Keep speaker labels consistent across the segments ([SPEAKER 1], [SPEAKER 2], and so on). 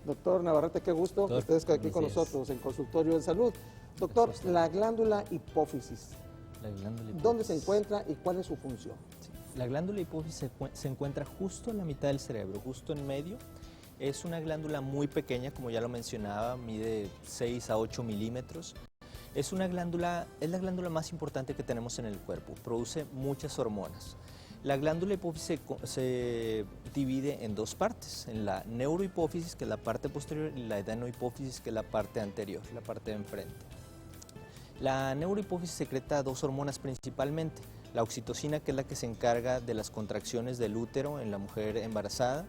[SPEAKER 1] Doctor Navarrete, qué gusto que
[SPEAKER 2] Doctor,
[SPEAKER 1] estés aquí con
[SPEAKER 2] buenos días.
[SPEAKER 1] nosotros en Consultorio de Salud. Doctor, la glándula hipófisis,
[SPEAKER 2] La glándula
[SPEAKER 1] ¿dónde se
[SPEAKER 2] hipófisis.
[SPEAKER 1] encuentra y cuál es su función?
[SPEAKER 2] Sí. La glándula hipófisis se encuentra justo en la mitad del cerebro, justo en medio. Es una glándula muy pequeña, como ya lo mencionaba, mide 6 a 8 milímetros. Es la glándula más importante que tenemos en el cuerpo, produce muchas hormonas. La glándula hipófisis se divide en dos partes, en la neurohipófisis, que es la parte posterior, y la adenohipófisis, que es la parte anterior, la parte de enfrente. La neurohipófisis secreta dos hormonas principalmente, la oxitocina, que es la que se encarga de las contracciones del útero en la mujer embarazada,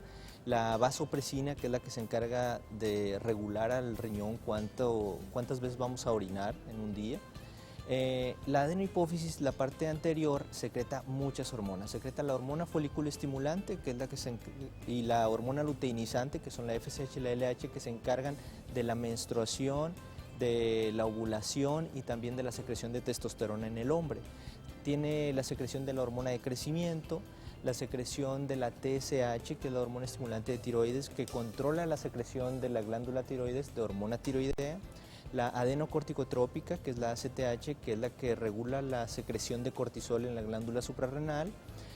[SPEAKER 2] la vasopresina, que es la que se encarga de regular al riñón cuántas veces vamos a orinar en un día. La adenohipófisis, la parte anterior, secreta muchas hormonas. Secreta la hormona folículo estimulante, que es la que y la hormona luteinizante, que son la FSH y la LH, que se encargan de la menstruación, de la ovulación y también de la secreción de testosterona en el hombre. Tiene la secreción de la hormona de crecimiento, la secreción de la TSH, que es la hormona estimulante de tiroides, que controla la secreción de la glándula tiroides, de hormona tiroidea, la adenocorticotrópica, que es la ACTH, que es la que regula la secreción de cortisol en la glándula suprarrenal,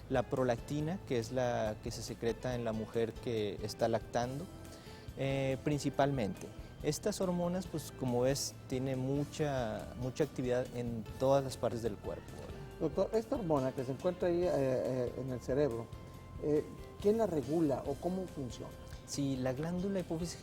[SPEAKER 2] la prolactina, que es la que se secreta en la mujer que está lactando, principalmente. Estas hormonas, pues como ves, tienen mucha actividad en todas las partes del cuerpo.
[SPEAKER 1] Doctor, esta hormona que se encuentra ahí en el cerebro, ¿quién la regula o cómo funciona?
[SPEAKER 2] Sí, la glándula hipófisis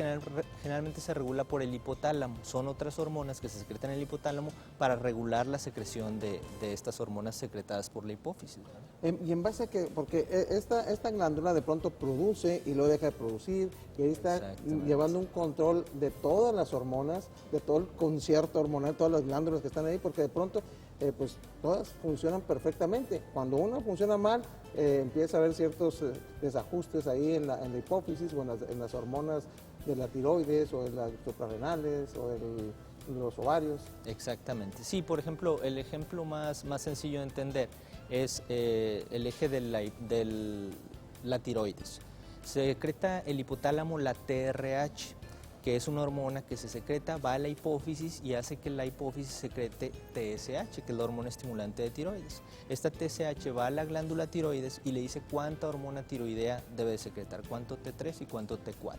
[SPEAKER 2] generalmente se regula por el hipotálamo. Son otras hormonas que se secretan en el hipotálamo para regular la secreción de estas hormonas secretadas por la hipófisis, ¿verdad?
[SPEAKER 1] ¿Y en base a qué? Porque esta glándula de pronto produce y luego deja de producir, y ahí está llevando un control de todas las hormonas, de todo el concierto hormonal, todas las glándulas que están ahí, porque de pronto pues todas funcionan perfectamente. Cuando una funciona mal, empieza a haber ciertos desajustes ahí en la hipófisis o en las hormonas de la tiroides o de las suprarrenales o los ovarios.
[SPEAKER 2] Exactamente. Sí, por ejemplo, el ejemplo más sencillo de entender es el eje de la tiroides. Se secreta el hipotálamo la TRH, que es una hormona que se secreta, va a la hipófisis y hace que la hipófisis secrete TSH, que es la hormona estimulante de tiroides. Esta TSH va a la glándula tiroides y le dice cuánta hormona tiroidea debe de secretar, cuánto T3 y cuánto T4.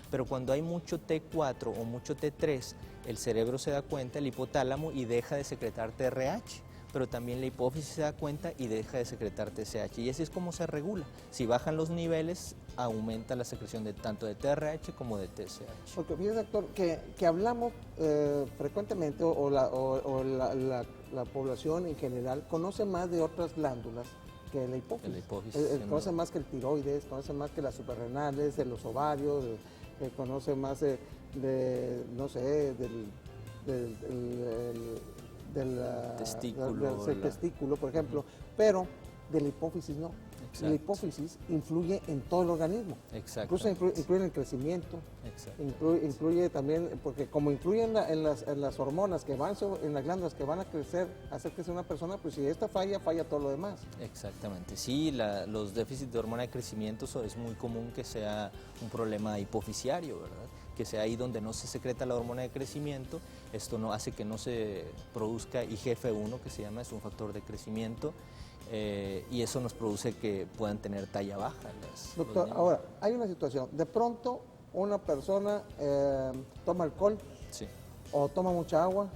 [SPEAKER 2] Pero cuando hay mucho T4 o mucho T3, el cerebro se da cuenta, el hipotálamo, y deja de secretar TRH. Pero también la hipófisis se da cuenta y deja de secretar TSH. Y así es como se regula. Si bajan los niveles, aumenta la secreción tanto de TRH como de TSH.
[SPEAKER 1] Porque fíjese, doctor, que hablamos frecuentemente, o la población en general conoce más de otras glándulas que la hipófisis. Conoce más que el tiroides, conoce más que las suprarrenales, de los ovarios, conoce más no sé, del testículo, por ejemplo, pero de la hipófisis no.
[SPEAKER 2] Exacto.
[SPEAKER 1] La hipófisis influye en todo el organismo. Incluso influye en el crecimiento. Influye también, porque como influye en las hormonas que van en las glándulas que van a crecer, hacer crecer una persona, pues si esta falla todo lo demás.
[SPEAKER 2] Exactamente, sí, los déficits de hormona de crecimiento es muy común que sea un problema hipofisiario, ¿verdad? Que sea ahí donde no se secreta la hormona de crecimiento. Esto no hace que no se produzca IGF-1, que se llama, es un factor de crecimiento, y eso nos produce que puedan tener talla baja.
[SPEAKER 1] Doctor, ahora, hay una situación, de pronto una persona toma alcohol,
[SPEAKER 2] sí,
[SPEAKER 1] o toma mucha agua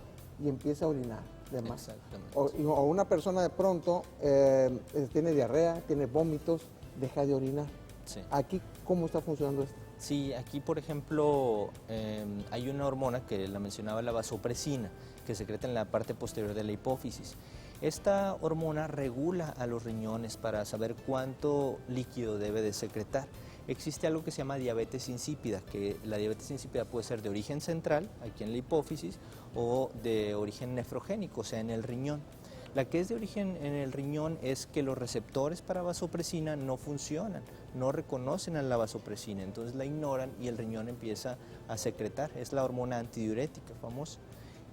[SPEAKER 1] y empieza a orinar de más.
[SPEAKER 2] Exactamente.
[SPEAKER 1] O una persona de pronto tiene diarrea, tiene vómitos, deja de orinar.
[SPEAKER 2] Sí.
[SPEAKER 1] Aquí, ¿cómo está funcionando esto?
[SPEAKER 2] Sí, aquí por ejemplo hay una hormona que la mencionaba, la vasopresina, que secreta en la parte posterior de la hipófisis. Esta hormona regula a los riñones para saber cuánto líquido debe de secretar. Existe algo que se llama diabetes insípida, que la diabetes insípida puede ser de origen central, aquí en la hipófisis, o de origen nefrogénico, o sea, en el riñón. La que es de origen en el riñón es que los receptores para vasopresina no funcionan, no reconocen a la vasopresina, entonces la ignoran y el riñón empieza a secretar. Es la hormona antidiurética famosa.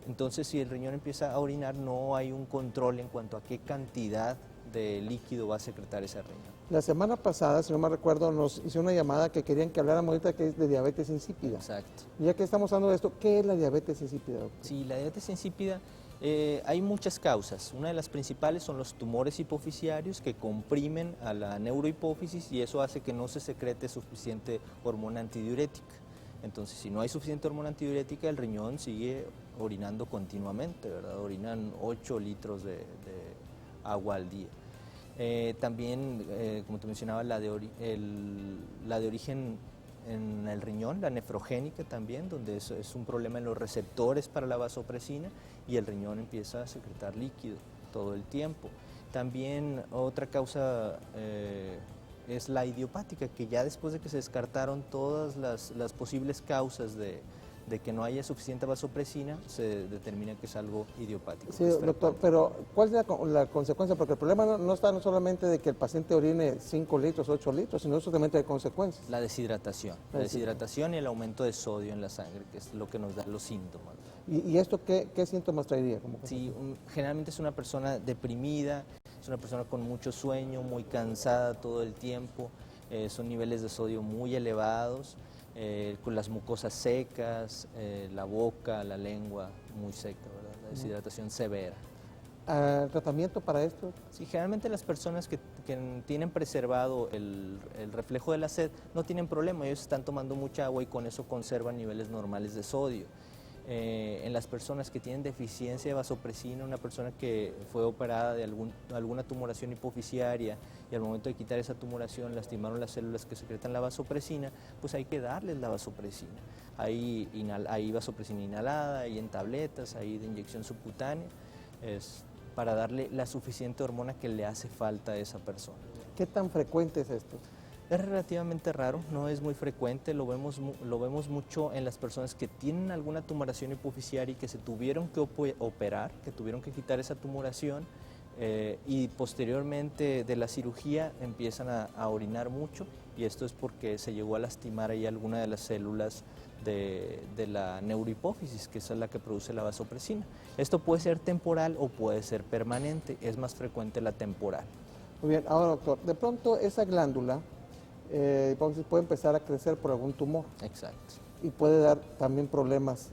[SPEAKER 2] Entonces, si el riñón empieza a orinar, no hay un control en cuanto a qué cantidad de líquido va a secretar ese riñón.
[SPEAKER 1] La semana pasada, si no me recuerdo, nos hizo una llamada que querían que habláramos ahorita que es de diabetes insípida.
[SPEAKER 2] Exacto.
[SPEAKER 1] Ya que estamos hablando de esto, ¿qué es la diabetes insípida, doctor?
[SPEAKER 2] Sí, la diabetes insípida, hay muchas causas. Una de las principales son los tumores hipoficiarios que comprimen a la neurohipófisis y eso hace que no se secrete suficiente hormona antidiurética. Entonces, si no hay suficiente hormona antidiurética, el riñón sigue orinando continuamente, ¿verdad? Orinan 8 litros de agua al día. También, como te mencionaba, la de origen en el riñón, la nefrogénica también, donde es un problema en los receptores para la vasopresina y el riñón empieza a secretar líquido todo el tiempo. También otra causa es la idiopática, que ya después de que se descartaron todas las posibles causas de que no haya suficiente vasopresina, se determina que es algo idiopático.
[SPEAKER 1] Sí, doctor, pero ¿cuál es la consecuencia? Porque el problema no está no solamente de que el paciente orine 5 litros, 8 litros, sino eso también tiene consecuencias.
[SPEAKER 2] La deshidratación. La deshidratación y el aumento de sodio en la sangre, que es lo que nos da los síntomas.
[SPEAKER 1] ¿Y esto qué síntomas traería?
[SPEAKER 2] Sí, generalmente es una persona deprimida, es una persona con mucho sueño, muy cansada todo el tiempo, son niveles de sodio muy elevados, con las mucosas secas, la boca, la lengua muy seca, ¿verdad? La deshidratación severa.
[SPEAKER 1] ¿Tratamiento para esto?
[SPEAKER 2] Sí, generalmente las personas que tienen preservado el reflejo de la sed no tienen problema, ellos están tomando mucha agua y con eso conservan niveles normales de sodio. En las personas que tienen deficiencia de vasopresina, una persona que fue operada de alguna tumoración hipoficiaria y al momento de quitar esa tumoración lastimaron las células que secretan la vasopresina, pues hay que darles la vasopresina. Hay vasopresina inhalada, hay en tabletas, hay de inyección subcutánea, para darle la suficiente hormona que le hace falta a esa persona.
[SPEAKER 1] ¿Qué tan frecuente es esto?
[SPEAKER 2] Es relativamente raro, no es muy frecuente, lo vemos mucho en las personas que tienen alguna tumoración hipoficiaria y que se tuvieron que operar, que tuvieron que quitar esa tumoración y posteriormente de la cirugía empiezan a orinar mucho y esto es porque se llegó a lastimar ahí alguna de las células de la neurohipófisis, que es la que produce la vasopresina. Esto puede ser temporal o puede ser permanente, es más frecuente la temporal.
[SPEAKER 1] Muy bien, ahora doctor, de pronto esa glándula puede empezar a crecer por algún tumor.
[SPEAKER 2] Exacto.
[SPEAKER 1] Y puede dar también problemas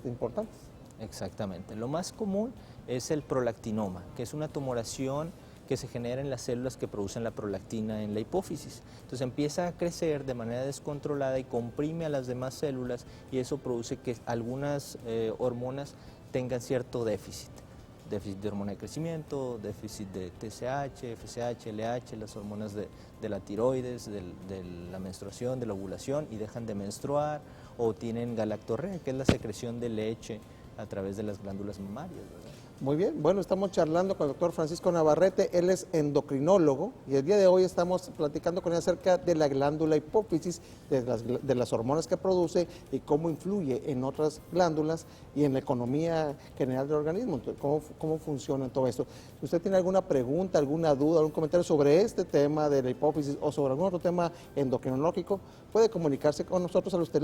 [SPEAKER 1] importantes.
[SPEAKER 2] Exactamente. Lo más común es el prolactinoma, que es una tumoración que se genera en las células que producen la prolactina en la hipófisis. Entonces empieza a crecer de manera descontrolada y comprime a las demás células y eso produce que algunas hormonas tengan cierto déficit. Déficit de hormona de crecimiento, déficit de TSH, FSH, LH, las hormonas de la tiroides, de la menstruación, de la ovulación y dejan de menstruar o tienen galactorrea, que es la secreción de leche a través de las glándulas mamarias, ¿verdad?
[SPEAKER 1] Muy bien, bueno, estamos charlando con el doctor Francisco Navarrete, él es endocrinólogo y el día de hoy estamos platicando con él acerca de la glándula hipófisis, de las hormonas que produce y cómo influye en otras glándulas y en la economía general del organismo, entonces, cómo funciona todo esto. Si usted tiene alguna pregunta, alguna duda, algún comentario sobre este tema de la hipófisis o sobre algún otro tema endocrinológico, puede comunicarse con nosotros a los teléfonos.